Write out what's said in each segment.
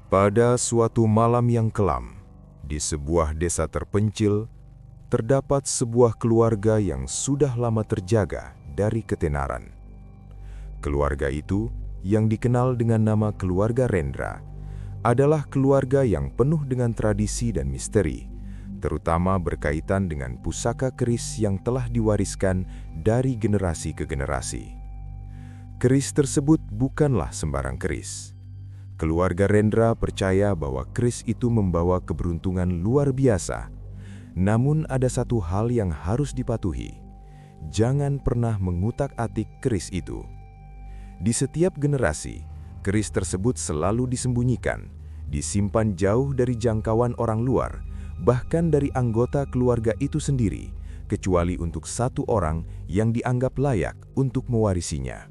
Pada suatu malam yang kelam, di sebuah desa terpencil, terdapat sebuah keluarga yang sudah lama terjaga dari ketenaran. Keluarga itu, yang dikenal dengan nama keluarga Rendra, adalah keluarga yang penuh dengan tradisi dan misteri, terutama berkaitan dengan pusaka keris yang telah diwariskan dari generasi ke generasi. Keris tersebut bukanlah sembarang keris. Keluarga Rendra percaya bahwa keris itu membawa keberuntungan luar biasa. Namun ada satu hal yang harus dipatuhi. Jangan pernah mengutak-atik keris itu. Di setiap generasi, keris tersebut selalu disembunyikan, disimpan jauh dari jangkauan orang luar, bahkan dari anggota keluarga itu sendiri, kecuali untuk satu orang yang dianggap layak untuk mewarisinya.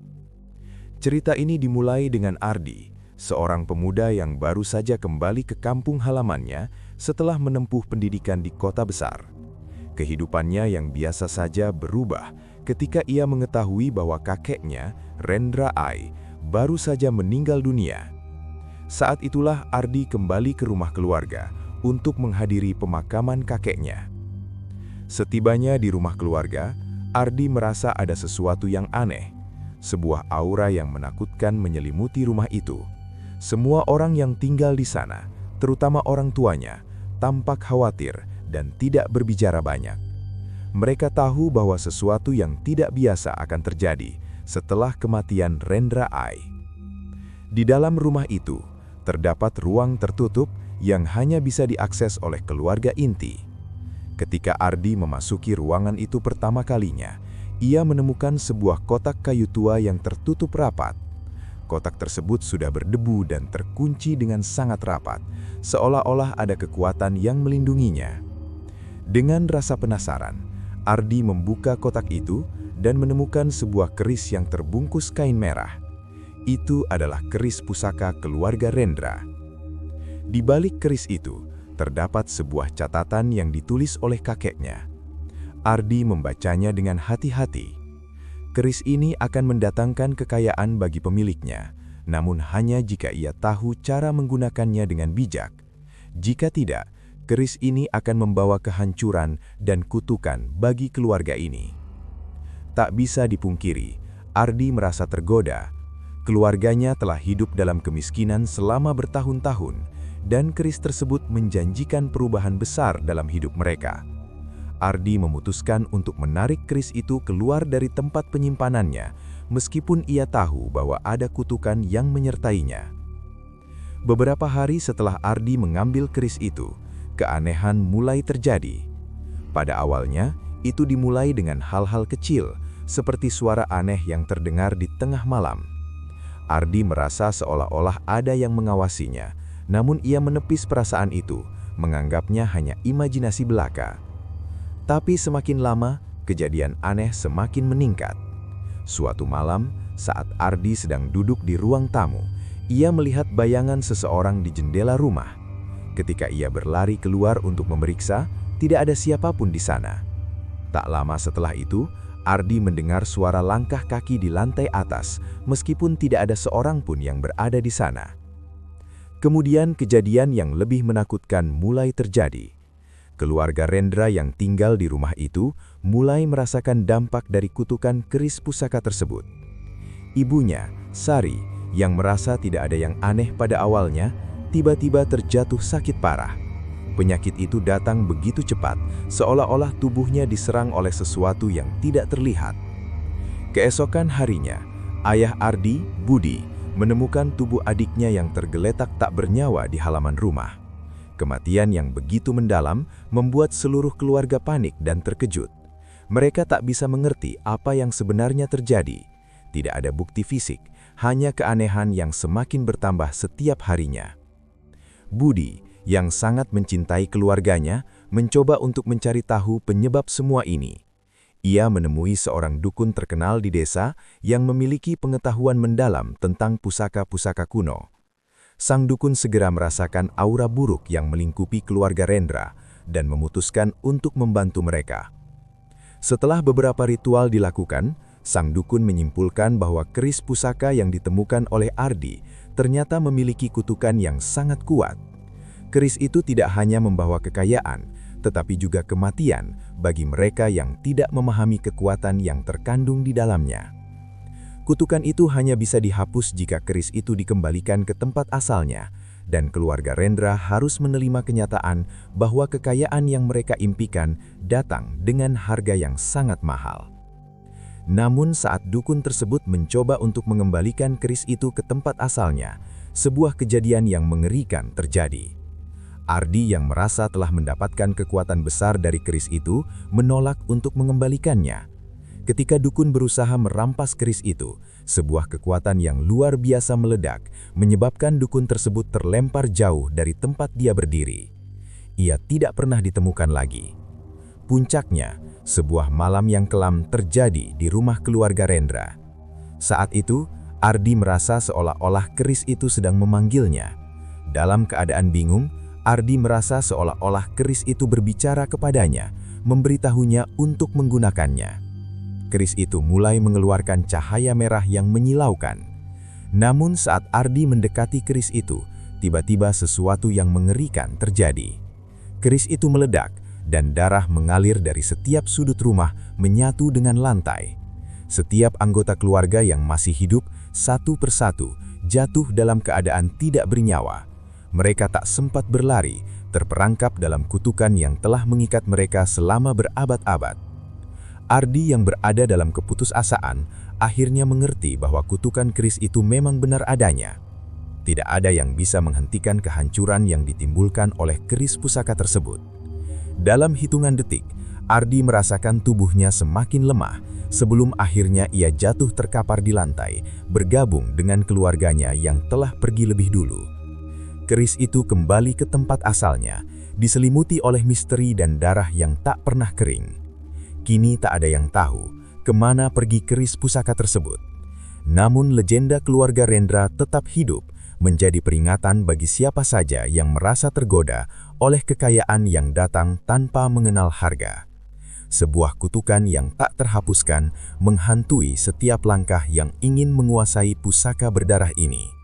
Cerita ini dimulai dengan Ardi, seorang pemuda yang baru saja kembali ke kampung halamannya setelah menempuh pendidikan di kota besar. Kehidupannya yang biasa saja berubah ketika ia mengetahui bahwa kakeknya, Rendra Ai, baru saja meninggal dunia. Saat itulah Ardi kembali ke rumah keluarga untuk menghadiri pemakaman kakeknya. Setibanya di rumah keluarga, Ardi merasa ada sesuatu yang aneh. Sebuah aura yang menakutkan menyelimuti rumah itu. Semua orang yang tinggal di sana, terutama orang tuanya, tampak khawatir dan tidak berbicara banyak. Mereka tahu bahwa sesuatu yang tidak biasa akan terjadi setelah kematian Rendra Ai. Di dalam rumah itu, terdapat ruang tertutup yang hanya bisa diakses oleh keluarga inti. Ketika Ardi memasuki ruangan itu pertama kalinya, ia menemukan sebuah kotak kayu tua yang tertutup rapat. Kotak tersebut sudah berdebu dan terkunci dengan sangat rapat, seolah-olah ada kekuatan yang melindunginya. Dengan rasa penasaran, Ardi membuka kotak itu dan menemukan sebuah keris yang terbungkus kain merah. Itu adalah keris pusaka keluarga Rendra. Di balik keris itu, terdapat sebuah catatan yang ditulis oleh kakeknya. Ardi membacanya dengan hati-hati. Keris ini akan mendatangkan kekayaan bagi pemiliknya, namun hanya jika ia tahu cara menggunakannya dengan bijak. Jika tidak, keris ini akan membawa kehancuran dan kutukan bagi keluarga ini. Tak bisa dipungkiri, Ardi merasa tergoda. Keluarganya telah hidup dalam kemiskinan selama bertahun-tahun, dan keris tersebut menjanjikan perubahan besar dalam hidup mereka. Ardi memutuskan untuk menarik keris itu keluar dari tempat penyimpanannya, meskipun ia tahu bahwa ada kutukan yang menyertainya. Beberapa hari setelah Ardi mengambil keris itu, keanehan mulai terjadi. Pada awalnya, itu dimulai dengan hal-hal kecil, seperti suara aneh yang terdengar di tengah malam. Ardi merasa seolah-olah ada yang mengawasinya, namun ia menepis perasaan itu, menganggapnya hanya imajinasi belaka. Tapi semakin lama, kejadian aneh semakin meningkat. Suatu malam, saat Ardi sedang duduk di ruang tamu, ia melihat bayangan seseorang di jendela rumah. Ketika ia berlari keluar untuk memeriksa, tidak ada siapapun di sana. Tak lama setelah itu, Ardi mendengar suara langkah kaki di lantai atas, meskipun tidak ada seorang pun yang berada di sana. Kemudian kejadian yang lebih menakutkan mulai terjadi. Keluarga Rendra yang tinggal di rumah itu mulai merasakan dampak dari kutukan keris pusaka tersebut. Ibunya, Sari, yang merasa tidak ada yang aneh pada awalnya, tiba-tiba terjatuh sakit parah. Penyakit itu datang begitu cepat, seolah-olah tubuhnya diserang oleh sesuatu yang tidak terlihat. Keesokan harinya, ayah Ardi, Budi, menemukan tubuh adiknya yang tergeletak tak bernyawa di halaman rumah. Kematian yang begitu mendalam membuat seluruh keluarga panik dan terkejut. Mereka tak bisa mengerti apa yang sebenarnya terjadi. Tidak ada bukti fisik, hanya keanehan yang semakin bertambah setiap harinya. Budi, yang sangat mencintai keluarganya, mencoba untuk mencari tahu penyebab semua ini. Ia menemui seorang dukun terkenal di desa yang memiliki pengetahuan mendalam tentang pusaka-pusaka kuno. Sang dukun segera merasakan aura buruk yang melingkupi keluarga Rendra dan memutuskan untuk membantu mereka. Setelah beberapa ritual dilakukan, sang dukun menyimpulkan bahwa keris pusaka yang ditemukan oleh Ardi ternyata memiliki kutukan yang sangat kuat. Keris itu tidak hanya membawa kekayaan, tetapi juga kematian bagi mereka yang tidak memahami kekuatan yang terkandung di dalamnya. Kutukan itu hanya bisa dihapus jika keris itu dikembalikan ke tempat asalnya, dan keluarga Rendra harus menerima kenyataan bahwa kekayaan yang mereka impikan datang dengan harga yang sangat mahal. Namun saat dukun tersebut mencoba untuk mengembalikan keris itu ke tempat asalnya, sebuah kejadian yang mengerikan terjadi. Ardi yang merasa telah mendapatkan kekuatan besar dari keris itu menolak untuk mengembalikannya. Ketika dukun berusaha merampas keris itu, sebuah kekuatan yang luar biasa meledak, menyebabkan dukun tersebut terlempar jauh dari tempat dia berdiri. Ia tidak pernah ditemukan lagi. Puncaknya, sebuah malam yang kelam terjadi di rumah keluarga Rendra. Saat itu, Ardi merasa seolah-olah keris itu sedang memanggilnya. Dalam keadaan bingung, Ardi merasa seolah-olah keris itu berbicara kepadanya, memberitahunya untuk menggunakannya. Keris itu mulai mengeluarkan cahaya merah yang menyilaukan. Namun saat Ardi mendekati keris itu, tiba-tiba sesuatu yang mengerikan terjadi. Keris itu meledak, dan darah mengalir dari setiap sudut rumah menyatu dengan lantai. Setiap anggota keluarga yang masih hidup, satu persatu, jatuh dalam keadaan tidak bernyawa. Mereka tak sempat berlari, terperangkap dalam kutukan yang telah mengikat mereka selama berabad-abad. Ardi yang berada dalam keputusasaan akhirnya mengerti bahwa kutukan keris itu memang benar adanya. Tidak ada yang bisa menghentikan kehancuran yang ditimbulkan oleh keris pusaka tersebut. Dalam hitungan detik, Ardi merasakan tubuhnya semakin lemah sebelum akhirnya ia jatuh terkapar di lantai, bergabung dengan keluarganya yang telah pergi lebih dulu. Keris itu kembali ke tempat asalnya, diselimuti oleh misteri dan darah yang tak pernah kering. Kini tak ada yang tahu kemana pergi keris pusaka tersebut. Namun legenda keluarga Rendra tetap hidup, menjadi peringatan bagi siapa saja yang merasa tergoda oleh kekayaan yang datang tanpa mengenal harga. Sebuah kutukan yang tak terhapuskan menghantui setiap langkah yang ingin menguasai pusaka berdarah ini.